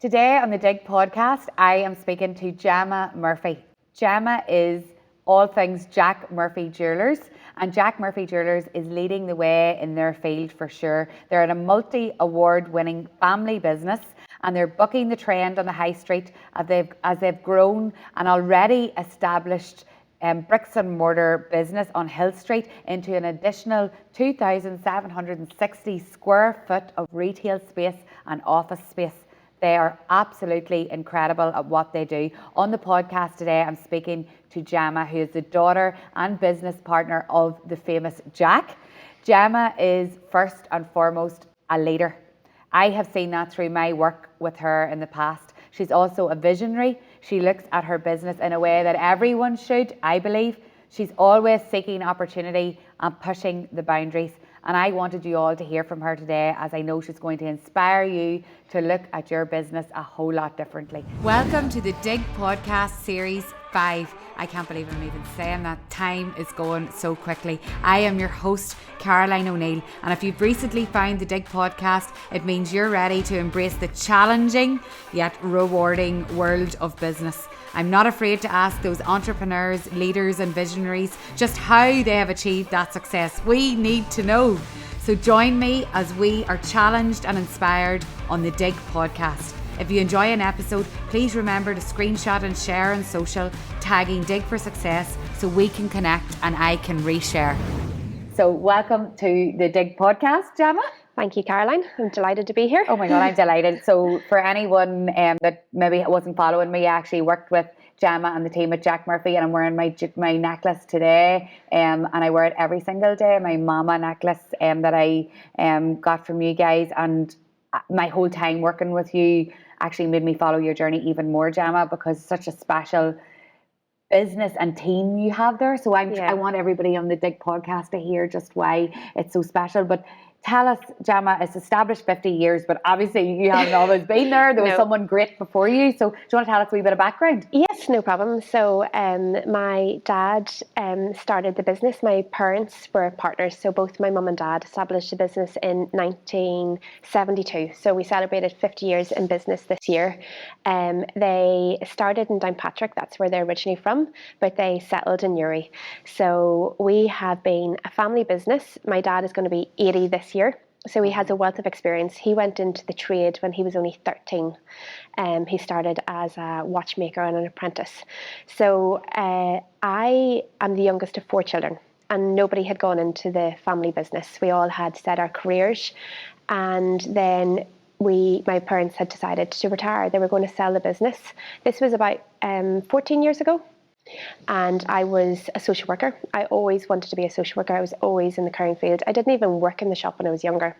Today on the Dig podcast, I am speaking to Gemma Murphy. Gemma is all things Jack Murphy Jewellers, and Jack Murphy Jewellers is leading the way in their field for sure. They're a multi-award winning family business, and they're bucking the trend on the high street as they've grown an already established bricks and mortar business on Hill Street into an additional 2,760 square foot of retail space and office space. They are absolutely incredible at what they do. On the podcast today, I'm speaking to Gemma, who is the daughter and business partner of the famous Jack. Gemma is first and foremost a leader. I have seen that through my work with her in the past. She's also a visionary. She looks at her business in a way that everyone should, I believe. She's always seeking opportunity and pushing the boundaries. And I wanted you all to hear from her today, as I know she's going to inspire you to look at your business a whole lot differently. Welcome to the Dig Podcast Series 5. I can't believe I'm even saying that. Time is going so quickly. I am your host, Caroline O'Neill, and if you've recently found the Dig Podcast, it means you're ready to embrace the challenging yet rewarding world of business. I'm not afraid to ask those entrepreneurs, leaders and visionaries just how they have achieved that success. We need to know. So join me as we are challenged and inspired on the Dig Podcast. If you enjoy an episode, please remember to screenshot and share on social, tagging Dig for Success so we can connect and I can reshare. So welcome to the Dig Podcast, Gemma. Thank you, Caroline. I'm delighted to be here. Oh my God, I'm delighted. So for anyone that maybe wasn't following me, I actually worked with Gemma and the team at Jack Murphy, and I'm wearing my necklace today, and I wear it every single day, my mama necklace that I got from you guys, and my whole time working with you actually made me follow your journey even more, Gemma, because it's such a special business and team you have there. So I want everybody on the Dig podcast to hear just why it's so special. But tell us, Gemma, it's established 50 years, but obviously you haven't always been there. There was someone great before you. So do you want to tell us a wee bit of background? Yes, no problem. So my dad started the business. My parents were partners. So both my mum and dad established the business in 1972. So we celebrated 50 years in business this year. They started in Downpatrick. That's where they're originally from, but they settled in Newry. So we have been a family business. My dad is going to be 80 this year. So he has a wealth of experience. He went into the trade when he was only 13. He started as a watchmaker and an apprentice. So I am the youngest of 4 children, and nobody had gone into the family business. We all had set our careers, and then my parents had decided to retire. They were going to sell the business. This was about 14 years ago. And I was a social worker. I always wanted to be a social worker. I was always in the caring field. I didn't even work in the shop when I was younger.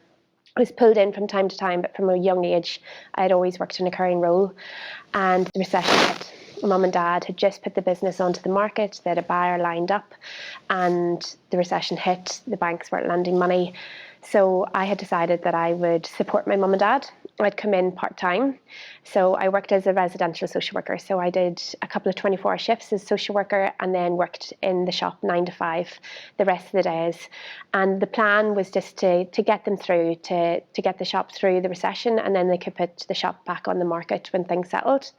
I was pulled in from time to time, but from a young age, I had always worked in a caring role. And the recession hit. Mum and Dad had just put the business onto the market. They had a buyer lined up, and the recession hit. The banks weren't lending money. So I had decided that I would support my mum and dad. I'd come in part-time. So I worked as a residential social worker. So I did a couple of 24-hour shifts as social worker, and then worked in the shop 9 to 5 the rest of the days. And the plan was just to get them through, to get the shop through the recession, and then they could put the shop back on the market when things settled.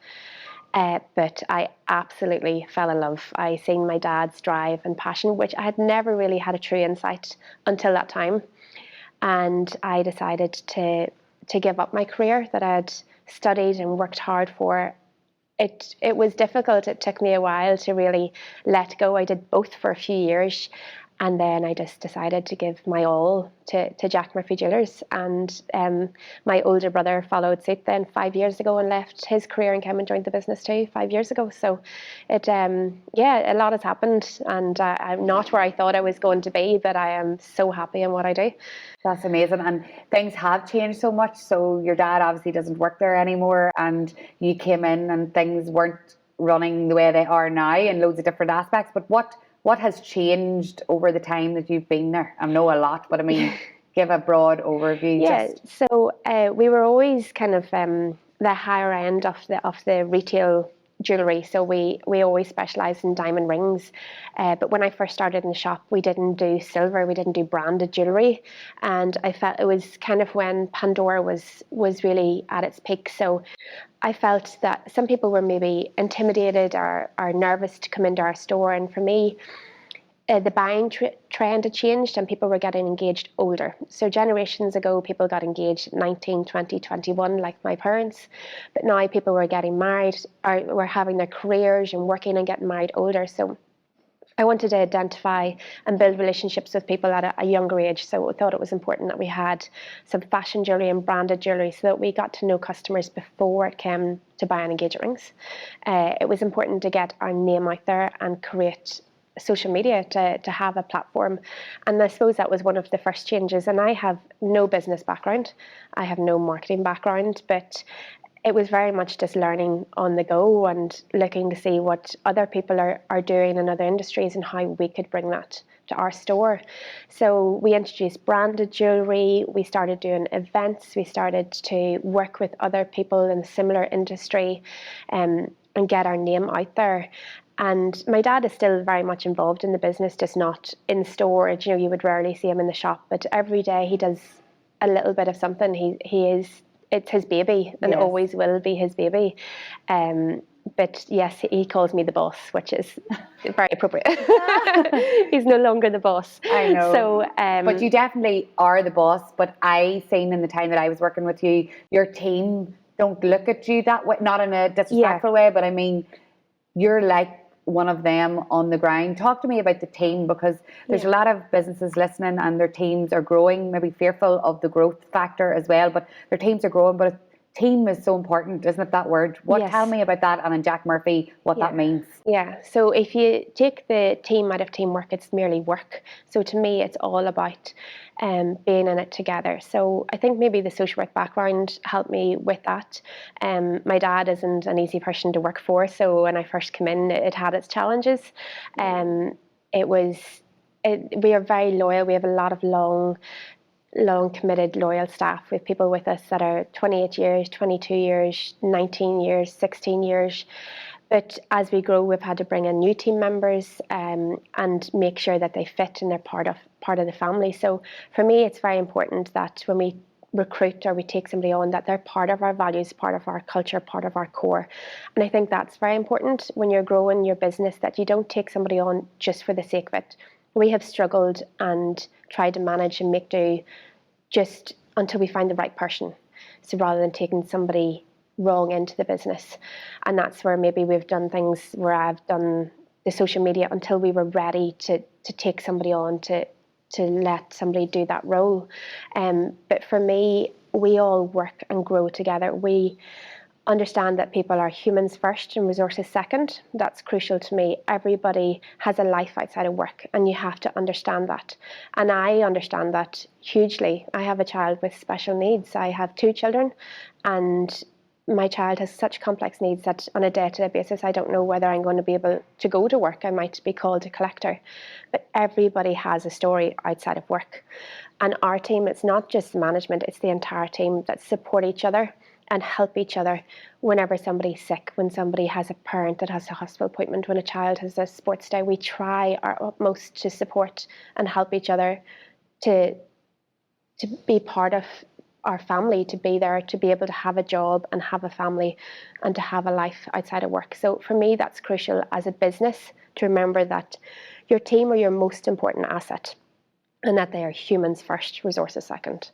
But I absolutely fell in love. I seen my dad's drive and passion, which I had never really had a true insight until that time. And I decided to give up my career that I had studied and worked hard for. It was difficult. It took me a while to really let go. I did both for a few years. And then I just decided to give my all to Jack Murphy Jewellers. And my older brother followed suit then 5 years ago and left his career and came and joined the business too 5 years ago. So a lot has happened, and I'm not where I thought I was going to be, but I am so happy in what I do. That's amazing. And things have changed so much. So your dad obviously doesn't work there anymore, and you came in and things weren't running the way they are now in loads of different aspects. But what has changed over the time that you've been there? I know a lot, but I mean, give a broad overview. Yeah, so we were always kind of the higher end of the retail jewellery, so we always specialised in diamond rings. But when I first started in the shop, we didn't do silver, we didn't do branded jewellery, and I felt it was kind of when Pandora was really at its peak. So I felt that some people were maybe intimidated or nervous to come into our store, and for me, the buying trend had changed and people were getting engaged older. So generations ago, people got engaged at 19, 20, 21, like my parents. But now people were getting married or were having their careers and working and getting married older. So I wanted to identify and build relationships with people at a younger age. So I thought it was important that we had some fashion jewellery and branded jewellery so that we got to know customers before it came to buying engagement rings. It was important to get our name out there and create social media to have a platform, and I suppose that was one of the first changes. And I have no business background, I have no marketing background, but it was very much just learning on the go and looking to see what other people are doing in other industries and how we could bring that to our store. So we introduced branded jewellery, we started doing events, we started to work with other people in a similar industry, and get our name out there. And my dad is still very much involved in the business, just not in storage. You would rarely see him in the shop, but every day he does a little bit of something. It's his baby, and It always will be his baby. But yes, he calls me the boss, which is very appropriate. He's no longer the boss. I know. So, but you definitely are the boss. But I seen in the time that I was working with you, your team don't look at you that way, not in a disrespectful way, but I mean, you're like one of them on the ground. Talk to me about the team, because there's a lot of businesses listening and their teams are growing, maybe fearful of the growth factor as well, but their teams are growing. But team is so important, isn't it, that word? Tell me about that, and in Jack Murphy, what that means. Yeah, so if you take the team out of teamwork, it's merely work. So to me, it's all about being in it together. So I think maybe the social work background helped me with that. My dad isn't an easy person to work for, so when I first came in, it had its challenges. We are very loyal. We have a lot of long committed loyal staff. We have people with us that are 28 years, 22 years, 19 years, 16 years. But as we grow, we've had to bring in new team members and make sure that they fit and they're part of the family. So for me, it's very important that when we recruit or we take somebody on, that they're part of our values, part of our culture, part of our core. And I think that's very important when you're growing your business, that you don't take somebody on just for the sake of it. We have struggled and tried to manage and make do just until we find the right person. So rather than taking somebody wrong into the business. And that's where maybe we've done things where I've done the social media until we were ready to take somebody on, to let somebody do that role. But for me, we all work and grow together. We understand that people are humans first and resources second. That's crucial to me. Everybody has a life outside of work, and you have to understand that. And I understand that hugely. I have a child with special needs. I have 2 children, and my child has such complex needs that on a day-to-day basis, I don't know whether I'm going to be able to go to work. I might be called a collector. But everybody has a story outside of work. And our team, it's not just management, it's the entire team that support each other and help each other whenever somebody's sick, when somebody has a parent that has a hospital appointment, when a child has a sports day. We try our utmost to support and help each other to be part of our family, to be there, to be able to have a job and have a family and to have a life outside of work. So for me, that's crucial as a business, to remember that your team are your most important asset and that they are humans first, resources second.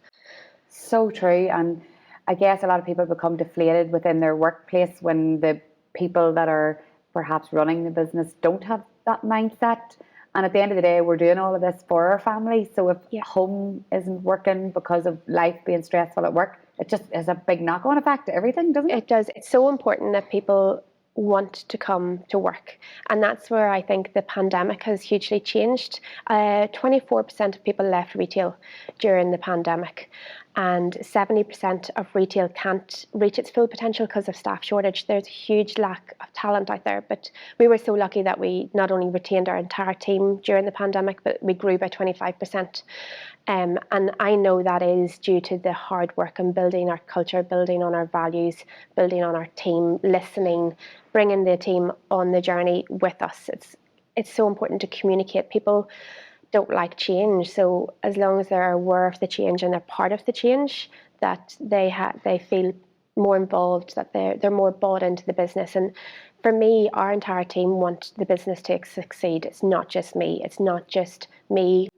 So true. And I guess a lot of people become deflated within their workplace when the people that are perhaps running the business don't have that mindset. And at the end of the day, we're doing all of this for our family. So if home isn't working because of life being stressful at work, it just is a big knock-on effect to everything, doesn't it? It does. It's so important that people want to come to work. And that's where I think the pandemic has hugely changed. 24% of people left retail during the pandemic. and 70% of retail can't reach its full potential because of staff shortage. There's a huge lack of talent out there, but we were so lucky that we not only retained our entire team during the pandemic, but we grew by 25%. And I know that is due to the hard work and building our culture, building on our values, building on our team, listening, bringing the team on the journey with us. It's so important to communicate. People don't like change, so as long as they're aware of the change and they're part of the change, that they feel more involved, that they're more bought into the business. And for me, our entire team want the business to succeed. It's not just me. It's not just me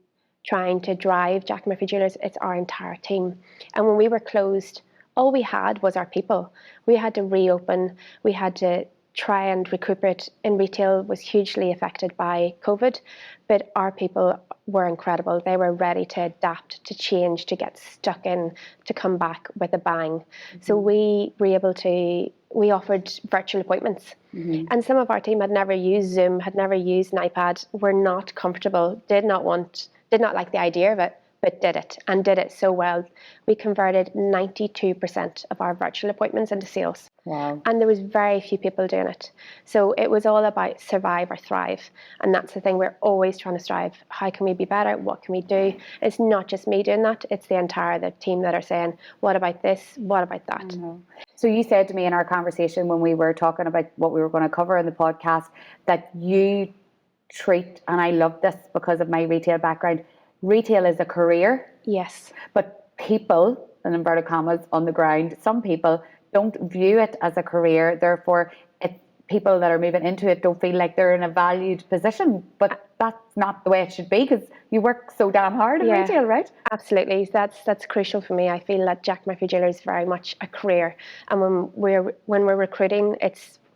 trying to drive Jack Murphy Jewelers. It's our entire team. And when we were closed, all we had was our people. We had to reopen. We had to try and recuperate. In retail was hugely affected by COVID, but our people were incredible. They were ready to adapt, to change, to get stuck in, to come back with a bang. Mm-hmm. So we offered virtual appointments. Mm-hmm. And some of our team had never used Zoom, had never used an iPad, were not comfortable, did not like the idea of it, but did it, and did it so well. We converted 92% of our virtual appointments into sales. Wow. And there was very few people doing it. So it was all about survive or thrive. And that's the thing, we're always trying to strive. How can we be better? What can we do? It's not just me doing that, it's the team that are saying, what about this? What about that? Mm-hmm. So you said to me in our conversation when we were talking about what we were going to cover in the podcast, that you treat, and I love this because of my retail background, retail is a career. Yes. But people, in inverted commas, on the ground, some people don't view it as a career. Therefore, people that are moving into it don't feel like they're in a valued position. But that's not the way it should be, because you work so damn hard in retail, right? Absolutely. That's crucial for me. I feel that Jack Murphy Jewelers is very much a career. And when we're recruiting,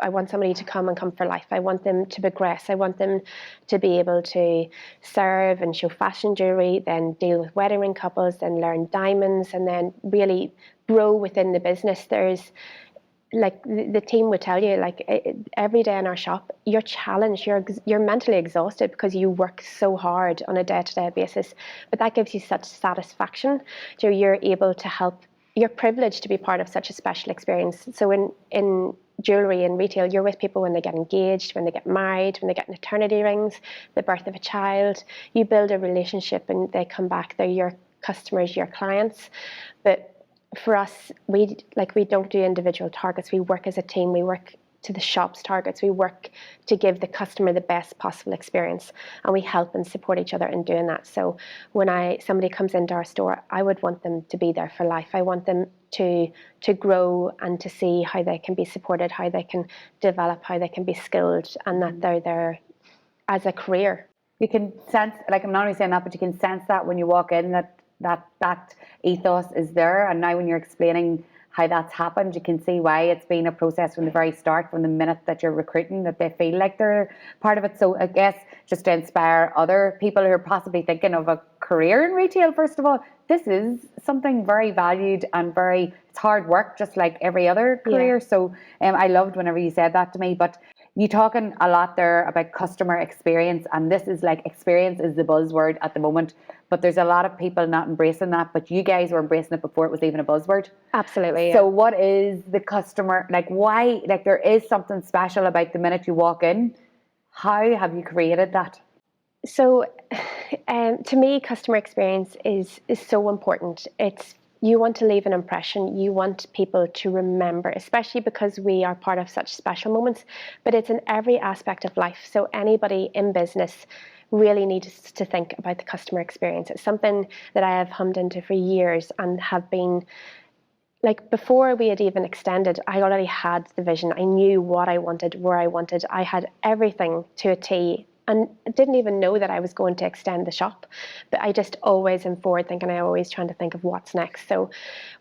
I want somebody to come for life. I want them to progress. I want them to be able to serve and show fashion jewellery, then deal with wedding ring couples, then learn diamonds, and then really grow within the business. There's, like the team would tell you, like every day in our shop, you're challenged, you're mentally exhausted because you work so hard on a day-to-day basis. But that gives you such satisfaction. So you're able to help. You're privileged to be part of such a special experience. So in jewellery and retail, you're with people when they get engaged, when they get married, when they get maternity rings, the birth of a child. You build a relationship and they come back. They're your customers, your clients. But for us, we don't do individual targets. We work as a team. We work to the shop's targets. We work to give the customer the best possible experience, and we help and support each other in doing that. So when somebody comes into our store, I would want them to be there for life. I want them to grow and to see how they can be supported, how they can develop, how they can be skilled, and that they're there as a career. You can sense, like, I'm not only saying that, but you can sense that when you walk in, that ethos is there. And now when you're explaining how that's happened, you can see why it's been a process from the very start, from the minute that you're recruiting, that they feel like they're part of it. So I guess just to inspire other people who are possibly thinking of a career in retail, first of all, this is something very valued and it's hard work, just like every other career. Yeah. So I loved whenever you said that to me. But you talking a lot there about customer experience, and this is like, experience is the buzzword at the moment, but there's a lot of people not embracing that, but you guys were embracing it before it was even a buzzword. Absolutely. So what is the customer, like, why, like, there is something special about the minute you walk in. How have you created that? So to me, customer experience is so important. You want to leave an impression. You want people to remember, especially because we are part of such special moments, but it's in every aspect of life. So anybody in business really needs to think about the customer experience. It's something that I have hummed into for years and have been, like, before we had even extended, I already had the vision. I knew what I wanted, where I wanted. I had everything to a T, and didn't even know that I was going to extend the shop. But I just always am forward thinking. I always trying to think of what's next. So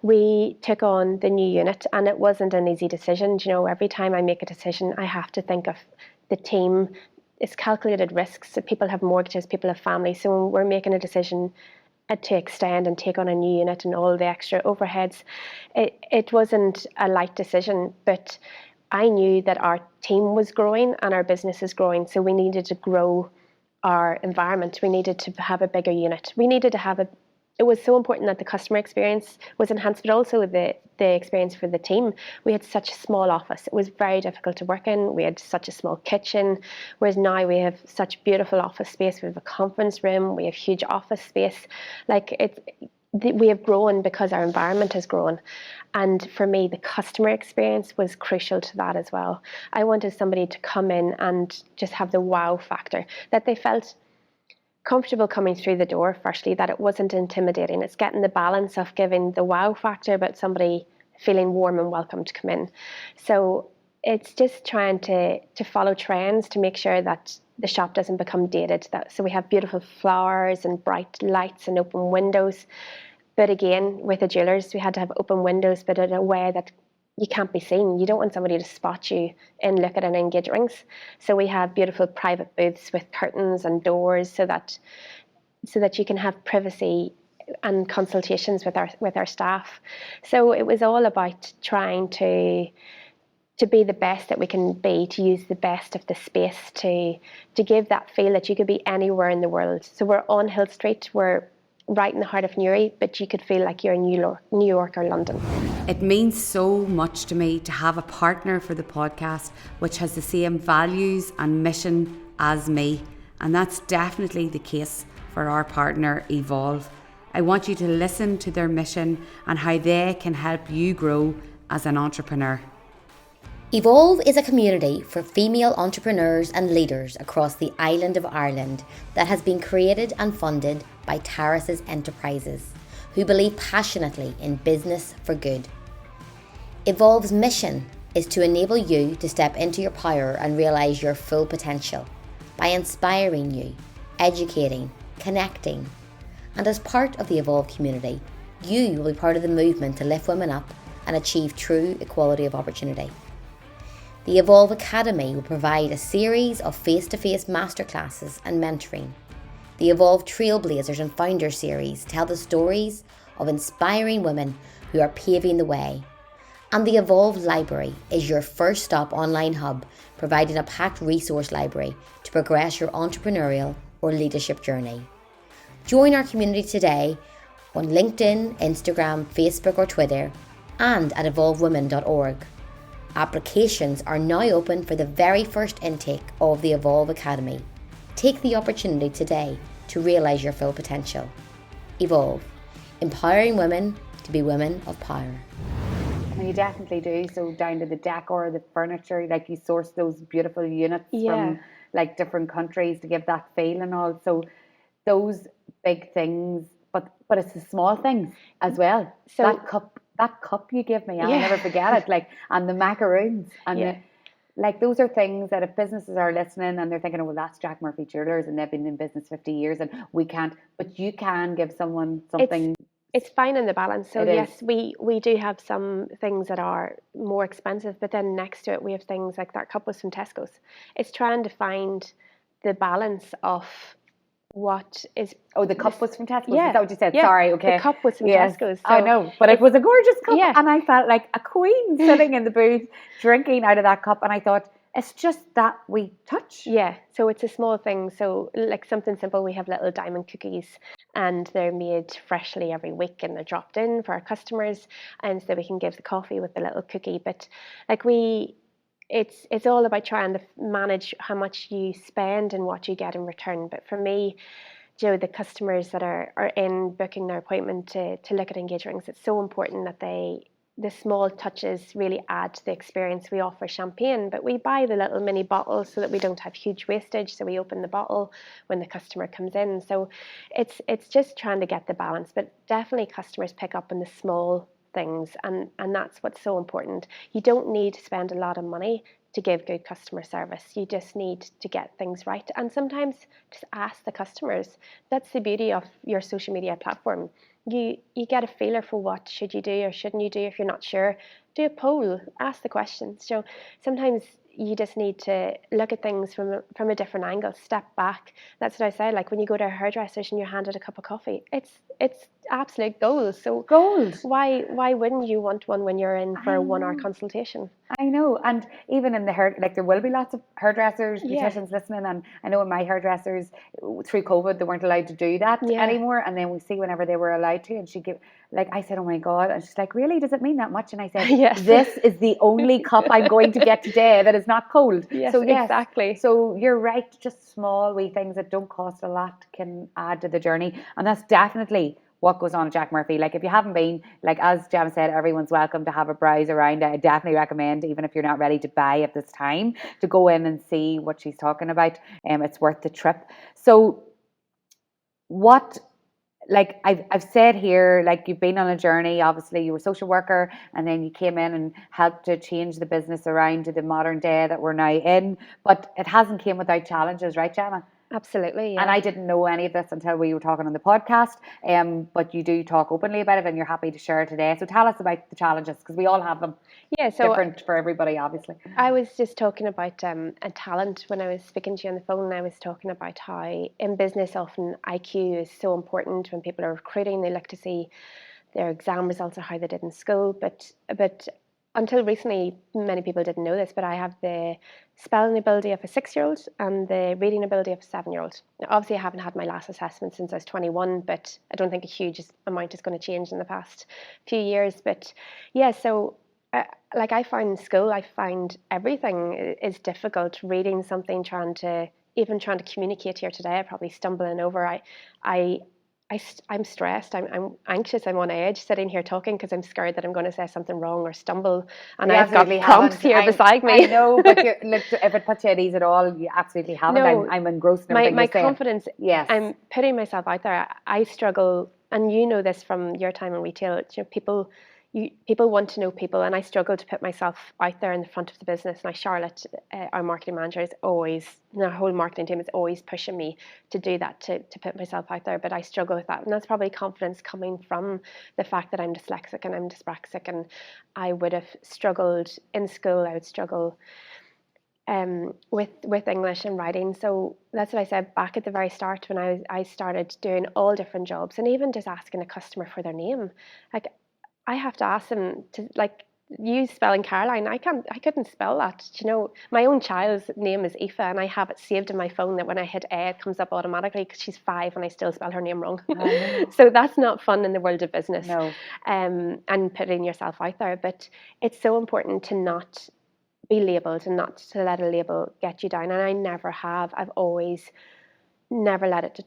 we took on the new unit, and it wasn't an easy decision. You know, every time I make a decision, I have to think of the team. It's calculated risks. So people have mortgages, people have families. So when we're making a decision to extend and take on a new unit and all the extra overheads, it wasn't a light decision. But I knew that our team was growing and our business is growing, so we needed to grow our environment. We needed to have a bigger unit. We needed to have it was so important that the customer experience was enhanced, but also the experience for the team. We had such a small office. It was very difficult to work in. We had such a small kitchen, whereas now we have such beautiful office space. We have a conference room. We have huge office space. We have grown because our environment has grown. And for me, the customer experience was crucial to that as well. I wanted somebody to come in and just have the wow factor, that they felt comfortable coming through the door, firstly, that it wasn't intimidating. It's getting the balance of giving the wow factor, but somebody feeling warm and welcome to come in. So it's just trying to follow trends to make sure that the shop doesn't become dated. So we have beautiful flowers and bright lights and open windows. But again, with the jewellers, we had to have open windows, but in a way that you can't be seen. You don't want somebody to spot you and look at an engage rings. So we have beautiful private booths with curtains and doors so that you can have privacy and consultations with our staff. So it was all about trying to be the best that we can be, to use the best of the space to give that feel that you could be anywhere in the world. So we're on Hill Street, we're right in the heart of Newry, but you could feel like you're in New York or London. It means so much to me to have a partner for the podcast which has the same values and mission as me, and that's definitely the case for our partner Evolve. I want you to listen to their mission and how they can help you grow as an entrepreneur. Evolve is a community for female entrepreneurs and leaders across the island of Ireland that has been created and funded by Taris's Enterprises, who believe passionately in business for good. Evolve's mission is to enable you to step into your power and realise your full potential by inspiring you, educating, connecting. And as part of the Evolve community, you will be part of the movement to lift women up and achieve true equality of opportunity. The Evolve Academy will provide a series of face-to-face masterclasses and mentoring. The Evolve Trailblazers and Founders series tell the stories of inspiring women who are paving the way. And the Evolve Library is your first stop online hub, providing a packed resource library to progress your entrepreneurial or leadership journey. Join our community today on LinkedIn, Instagram, Facebook or Twitter, and at evolvewomen.org. Applications are now open for the very first intake of the Evolve Academy. Take the opportunity today to realise your full potential. Evolve, empowering women to be women of power. And you definitely do. So down to the decor, the furniture, like you source those beautiful units from like different countries to give that feel and all. So those big things, but it's the small things as well. So that cup you give me, I'll never forget it. Like, and the macaroons and like those are things that if businesses are listening and they're thinking, oh, well, that's Jack Murphy Jewellers and they've been in business 50 years and we can't, but you can give someone something. It's finding the balance. So yes, we do have some things that are more expensive, but then next to it we have things like that cup was from Tesco's. It's trying to find the balance of what is... Oh, the cup was from Tesco's? Yeah. Is that what you said? Yeah. Sorry, okay. The cup was from Tesco's. So I know, but it was a gorgeous cup and I felt like a queen Yeah. sitting in the booth drinking out of that cup and I thought, it's just that we touch. Yeah, so it's a small thing. So like something simple, we have little diamond cookies and they're made freshly every week and they're dropped in for our customers and so we can give the coffee with the little cookie. But like it's all about trying to manage how much you spend and what you get in return. But for me, Joe, the customers that are in booking their appointment to look at engage rings, it's so important that the small touches really add to the experience. We offer champagne, but we buy the little mini bottles so that we don't have huge wastage. So we open the bottle when the customer comes in. So it's just trying to get the balance, but definitely customers pick up on the small things, and that's what's so important. You don't need to spend a lot of money to give good customer service. You just need to get things right. And sometimes just ask the customers. That's the beauty of your social media platform. You get a feeler for what should you do or shouldn't you do. If you're not sure, do a poll, ask the questions. So sometimes you just need to look at things from a different angle, step back. That's what I say. Like when you go to a hairdresser's and you're handed a cup of coffee, it's absolute gold. So Gold. why wouldn't you want one when you're in for I a 1 hour know. consultation? I know, and even in the hair, like there will be lots of hairdressers, Yeah. beauticians listening, and I know in my hairdressers through COVID they weren't allowed to do that Yeah. anymore, and then we see whenever they were allowed to, and she give, like I said, oh my God, and she's like, really, does it mean that much? And I said, Yes. this is the only cup I'm going to get today that is not cold. Yes, So yes, exactly. So you're right, just small wee things that don't cost a lot can add to the journey, and that's definitely what goes on at Jack Murphy. Like if you haven't been, like as Gemma said, everyone's welcome to have a browse around. I definitely recommend, even if you're not ready to buy at this time, to go in and see what she's talking about. It's worth the trip. So what, like I've said here, like you've been on a journey, obviously you were a social worker and then you came in and helped to change the business around to the modern day that we're now in, but it hasn't came without challenges, right, Gemma? Absolutely, yeah. And I didn't know any of this until we were talking on the podcast, but you do talk openly about it and you're happy to share it today. So tell us about the challenges, because we all have them. Yeah, so different for everybody, obviously. I was just talking about a talent when I was speaking to you on the phone. I was talking about how in business often IQ is so important. When people are recruiting, they look to see their exam results or how they did in school. But until recently, many people didn't know this, but I have the spelling ability of a 6-year-old and the reading ability of a 7-year-old. Now, obviously, I haven't had my last assessment since I was 21, but I don't think a huge amount is going to change in the past few years. But yeah, so like I find in school, I find everything is difficult. Reading something, trying to communicate here today, I probably stumbling over. I'm stressed. I'm anxious. I'm on edge sitting here talking because I'm scared that I'm going to say something wrong or stumble. And You I've got absolutely prompts haven't. here beside me. I know, but look, if it puts you at ease at all, you absolutely haven't. No, I'm engrossed in everything my you're saying. confidence. Yes. I'm putting myself out there. I struggle, and you know this from your time in retail. People want to know people, and I struggle to put myself out there in the front of the business. And Charlotte, our marketing manager, is always, and our whole marketing team is always pushing me to do that, to put myself out there. But I struggle with that, and that's probably confidence coming from the fact that I'm dyslexic and I'm dyspraxic, and I would have struggled in school. I would struggle with English and writing. So that's what I said back at the very start when I started doing all different jobs, and even just asking a customer for their name. Like I have to ask them to use spelling Caroline. I couldn't spell that. You know, my own child's name is Aoife, and I have it saved in my phone that when I hit A, it comes up automatically because she's 5 and I still spell her name wrong. So that's not fun in the world of business. No. And putting yourself out there. But it's so important to not be labelled and not to let a label get you down. And I never have. I've always never let it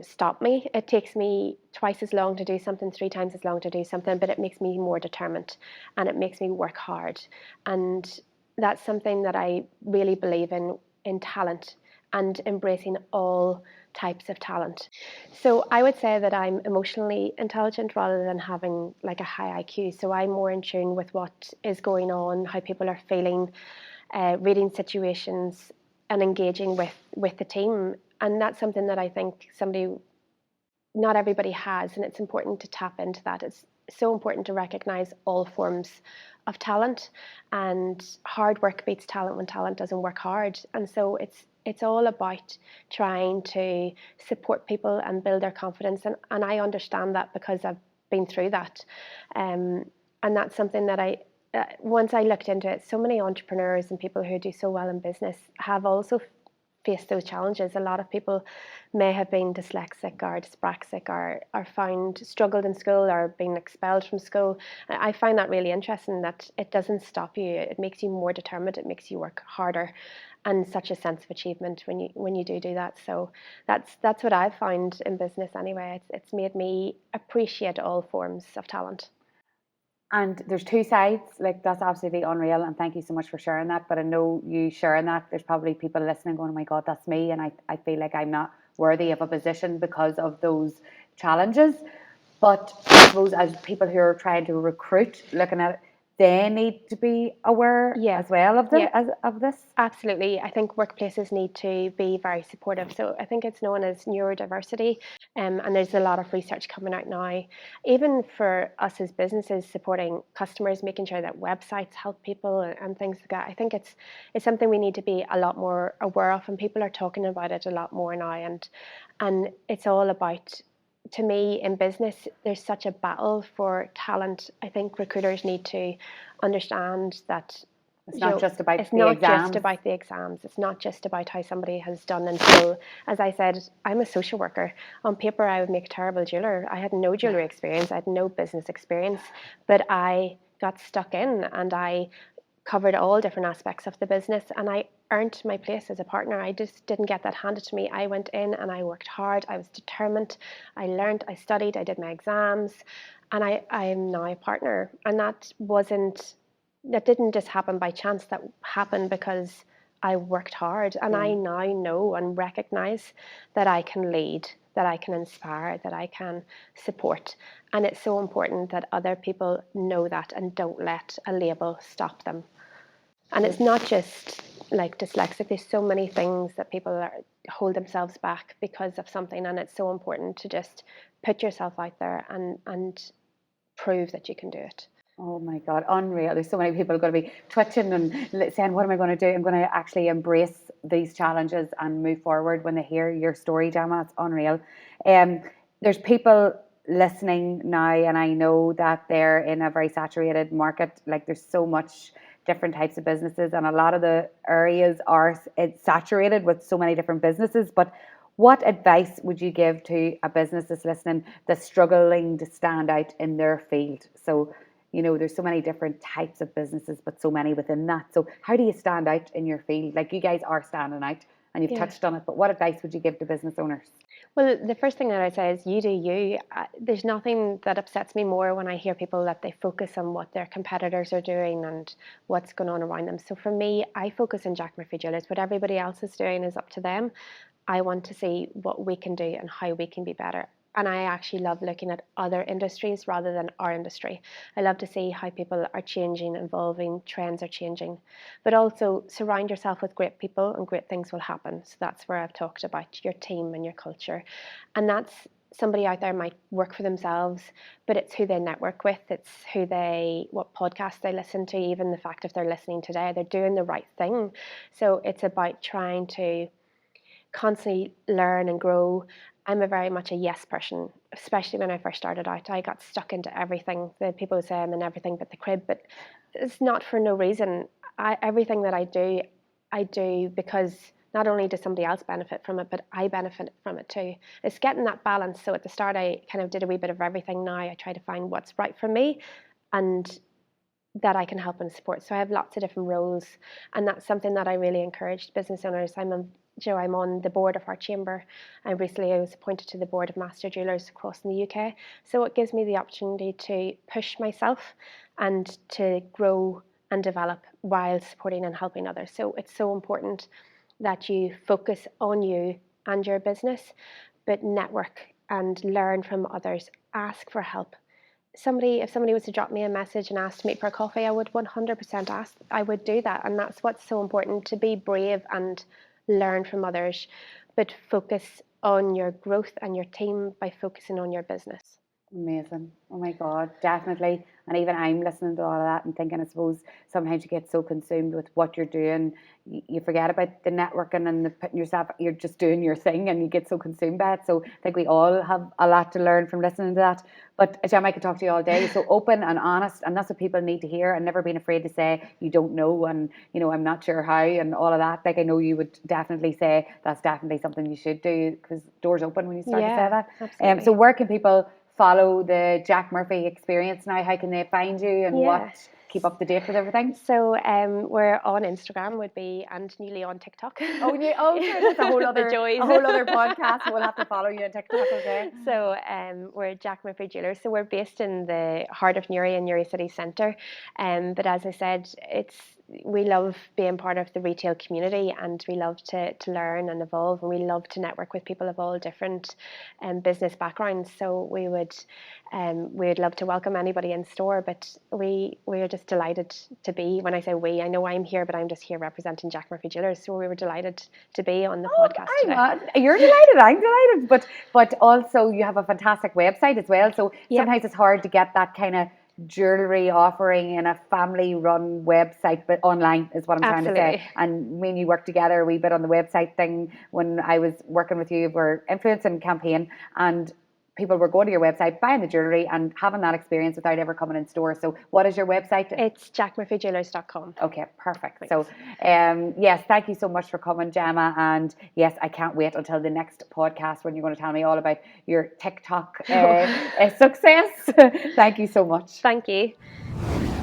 stop me. It takes me twice as long to do something, 3 times as long to do something, but it makes me more determined and it makes me work hard. And that's something that I really believe in talent and embracing all types of talent. So I would say that I'm emotionally intelligent rather than having like a high IQ. So I'm more in tune with what is going on, how people are feeling, reading situations and engaging with the team. And that's something that I think not everybody has, and it's important to tap into that. It's so important to recognize all forms of talent, and hard work beats talent when talent doesn't work hard. And so it's all about trying to support people and build their confidence. And I understand that because I've been through that. And that's something that once I looked into it, so many entrepreneurs and people who do so well in business have also faced those challenges. A lot of people may have been dyslexic or dyspraxic or found struggled in school or been expelled from school. I find that really interesting that it doesn't stop you. It makes you more determined. It makes you work harder, and such a sense of achievement when you do that. So that's what I've found in business anyway. It's made me appreciate all forms of talent. And there's 2 sides, like that's absolutely unreal, and thank you so much for sharing that. But I know you sharing that, there's probably people listening going, oh my God, that's me, and I feel like I'm not worthy of a position because of those challenges. But I suppose as people who are trying to recruit, looking at it, they need to be aware as well of of this? Absolutely. I think workplaces need to be very supportive. So I think it's known as Neurodiversity, and there's a lot of research coming out now. Even for us as businesses supporting customers, making sure that websites help people and things like that. I think it's something we need to be a lot more aware of, and people are talking about it a lot more now. And it's all about, to me, in business, there's such a battle for talent. I think recruiters need to understand that it's not just about it's the not exams. just about the exams. It's not just about how somebody has done in school. As I said, I'm a social worker. On paper, I would make a terrible jeweler. I had no jewelry experience. I had no business experience, but I got stuck in and I covered all different aspects of the business, and I earned my place as a partner. I just didn't get that handed to me. I went in and I worked hard. I was determined. I learned, I studied, I did my exams, and I am now a partner. And that didn't just happen by chance. That happened because I worked hard, and I now know and recognize that I can lead, that I can inspire, that I can support. And it's so important that other people know that and don't let a label stop them. And it's not just like dyslexic. There's so many things that people hold themselves back because of something, and it's so important to just put yourself out there and prove that you can do it. Oh my God, unreal. There's so many people going to be twitching and saying, what am I going to do? I'm going to actually embrace these challenges and move forward when they hear your story, Gemma. It's unreal. There's people listening now, and I know that they're in a very saturated market. Like, there's so much different types of businesses, and a lot of the areas it's saturated with so many different businesses. But what advice would you give to a business that's listening that's struggling to stand out in their field? So, there's so many different types of businesses, but so many within that. So how do you stand out in your field? Like, you guys are standing out and you've touched on it, but what advice would you give to business owners? Well, the first thing that I say is you do you. There's nothing that upsets me more when I hear people that they focus on what their competitors are doing and what's going on around them. So for me, I focus on Jack Murphy Jewelers. What everybody else is doing is up to them. I want to see what we can do and how we can be better. And I actually love looking at other industries rather than our industry. I love to see how people are changing, evolving, trends are changing. But also surround yourself with great people and great things will happen. So that's where I've talked about your team and your culture. And that's somebody out there might work for themselves, but it's who they network with. It's what podcasts they listen to, even the fact if they're listening today, they're doing the right thing. So it's about trying to constantly learn and grow. I'm a very much a yes person, especially when I first started out. I got stuck into everything. The people say I'm in everything but the crib, but it's not for no reason. Everything that I do because not only does somebody else benefit from it, but I benefit from it too. It's getting that balance. So at the start, I kind of did a wee bit of everything. Now I try to find what's right for me and that I can help and support. So I have lots of different roles, and that's something that I really encourage business owners. I'm on the board of our chamber, and recently I was appointed to the board of master jewelers across in the UK. So it gives me the opportunity to push myself and to grow and develop while supporting and helping others. So it's so important that you focus on you and your business, but network and learn from others. Ask for help. If somebody was to drop me a message and ask to meet for a coffee, I would 100% ask. I would do that, and that's what's so important, to be brave and learn from others, but focus on your growth and your team by focusing on your business. Amazing. Oh my God, definitely. And even I'm listening to all of that and thinking, I suppose sometimes you get so consumed with what you're doing, you forget about the networking and the putting yourself, you're just doing your thing and you get so consumed by it. So I think we all have a lot to learn from listening to that. But Gemma, I could talk to you all day. So open and honest, and that's what people need to hear, and never being afraid to say you don't know and, I'm not sure how and all of that. Like, I know you would definitely say that's definitely something you should do, because doors open when you start to say that. Absolutely. So where can people follow the Jack Murphy experience now? How can they find you and keep up to date with everything? So we're on Instagram and newly on TikTok. Sure, that's a whole other podcast. We'll have to follow you on TikTok, okay? So we're Jack Murphy Jewelers. So we're based in the heart of Newry, in Newry City Centre. But as I said, it's we love being part of the retail community, and we love to learn and evolve, and we love to network with people of all different business backgrounds. So we'd love to welcome anybody in store, but we're just delighted to be, when I say we, I know I'm here, but I'm just here representing Jack Murphy Jewelers. So we were delighted to be on the podcast today. You're delighted, I'm delighted, but also you have a fantastic website as well. So sometimes it's hard to get that kind of jewellery offering in a family-run website, but online is what I'm trying to say. And me and you worked together a wee bit on the website thing when I was working with you. We're influencing campaign, and people were going to your website, buying the jewellery and having that experience without ever coming in store. So what is your website? It's jackmurphyjewelers.com. Okay, perfect. Thanks. So yes, thank you so much for coming, Gemma. And yes, I can't wait until the next podcast when you're going to tell me all about your TikTok success. Thank you so much. Thank you.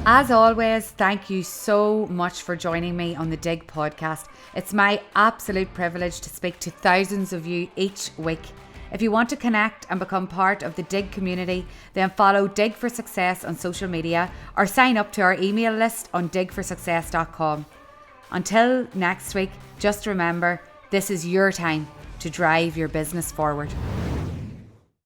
As always, thank you so much for joining me on the Dig podcast. It's my absolute privilege to speak to thousands of you each week. If you want to connect and become part of the Dig community, then follow Dig for Success on social media or sign up to our email list on digforsuccess.com. Until next week, just remember, this is your time to drive your business forward.